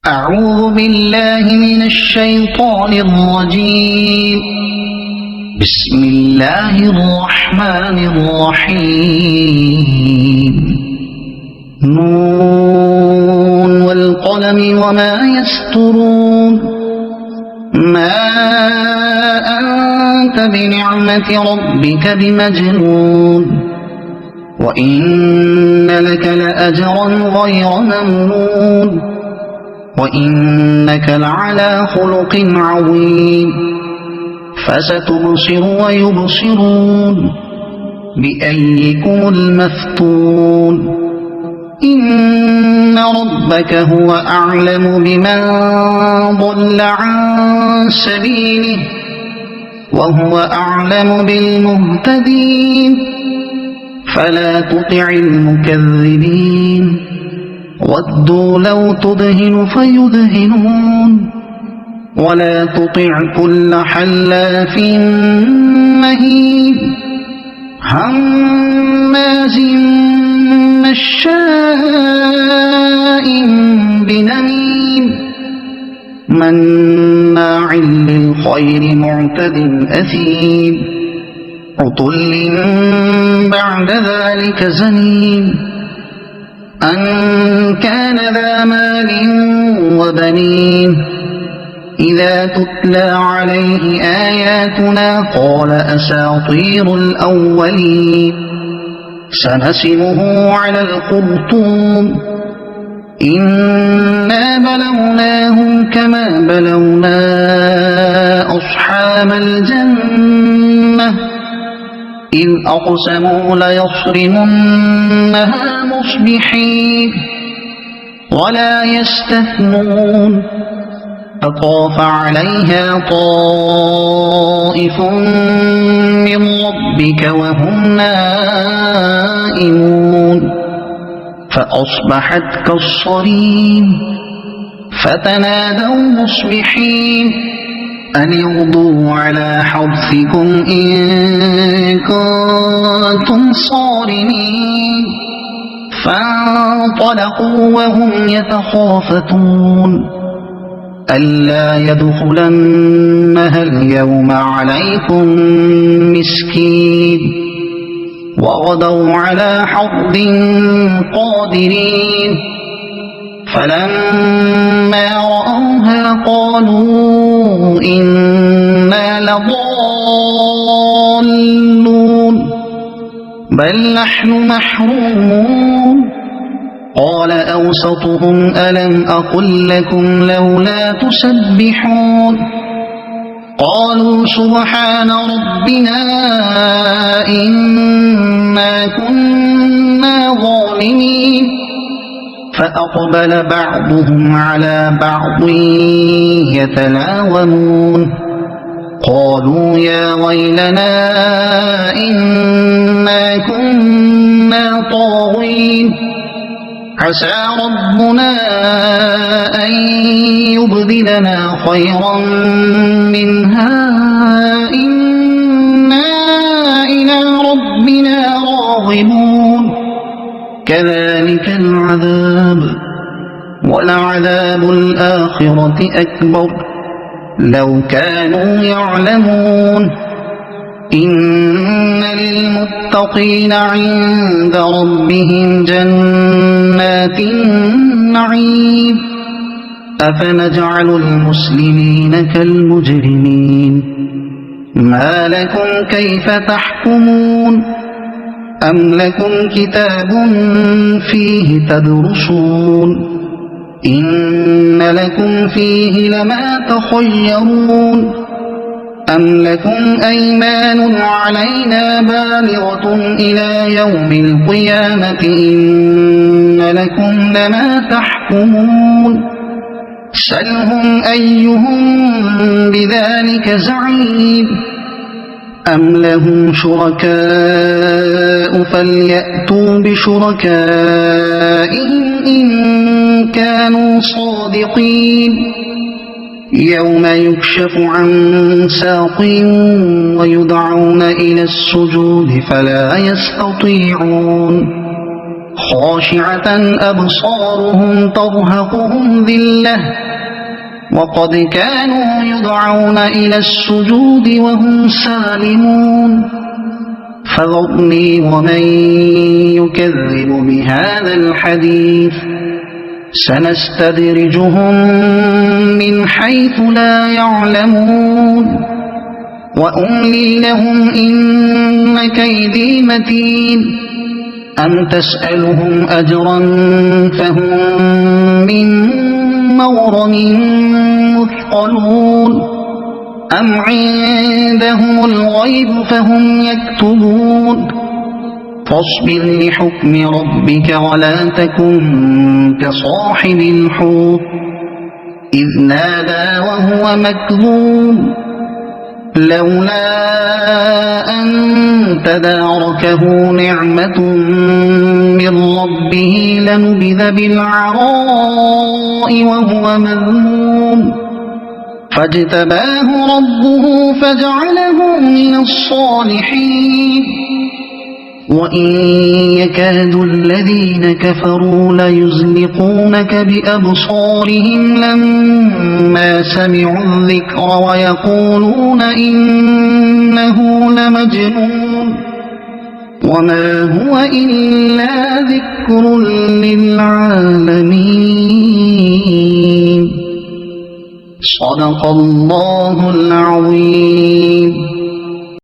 أعوذ بالله من الشيطان الرجيم. بسم الله الرحمن الرحيم. نون والقلم وما يسطرون. ما أنت بنعمة ربك بمجنون، وإن لك لأجرا غير ممنون، وإنك لعلى خلق عظيم. فستبصر ويبصرون بأيكم المفتون. إن ربك هو أعلم بمن ضل عن سبيله، وهو أعلم بالمهتدين. فلا تطع المكذبين، ودوا لو تدهن فيدهنون. ولا تطع كل حلاف مهين، هماز مشاء بنميم، مناع للخير معتد أثيم، عتل بعد ذلك زنيم. أن كان ذا مال وبنين، إذا تتلى عليه آياتنا قال أساطير الأولين. سنسمه على الخرطوم. إنا بلوناهم كما بلونا أصحاب الجنة، إذ أقسموا ليصرمنها مصبحين ولا يستثنون. فطاف عليها طائف من ربك وهم نائمون، فأصبحت كالصريم. فتنادوا مصبحين أن اغدوا على حرثكم إن كنتم صارمين. فانطلقوا وهم يتخافتون ألا يدخلنها اليوم عليكم مسكين. وغدوا على حرد قادرين. فلما رأوها قالوا إنا لضالون، بل نحن محرومون. قال أوسطهم ألم أقل لكم لولا تسبحون؟ قالوا سبحان ربنا إنا كنا ظالمين. فأقبل بعضهم على بعض يتلاومون. قالوا يا ويلنا إنا كنا طاغين، عسى ربنا أن يبدلنا خيرا منها إنا إلى ربنا راغبون. كذلك العذاب، ولعذاب الآخرة أكبر لو كانوا يعلمون. إن للمتقين عند ربهم جنات النعيم. أفنجعل المسلمين كالمجرمين؟ ما لكم كيف تحكمون؟ أم لكم كتاب فيه تدرسون؟ إن لكم فيه لما تخيرون. أم لكم أيمان علينا بالغة إلى يوم القيامة إن لكم لما تحكمون. سلهم أيهم بذلك زعيم. أم لهم شركاء فليأتوا بشركائهم إن كانوا صادقين. يوم يكشف عن ساق ويدعون إلى السجود فلا يستطيعون. خاشعة أبصارهم ترهقهم ذلة وقد كانوا يدعون إلى السجود وهم سالمون فذرني ومن يكذب بهذا الحديث سنستدرجهم من حيث لا يعلمون وأملي لهم إن كيدي متين أم تسألهم أجرا فهم من مغرم مثقلون أم عندهم الغيب فهم يكتبون فاصبر لحكم ربك ولا تكن كصاحب الحوت إذ نادى وهو مكذوب لولا أن تداركه نعمة من ربه لنبذ بالعراء وهو مذموم فاجتباه ربه فجعله من الصالحين وإن يكاد الذين كفروا ليزلقونك بأبصارهم لما سمعوا الذكر ويقولون إنه لمجنون وما هو إلا ذكر للعالمين صدق الله العظيم.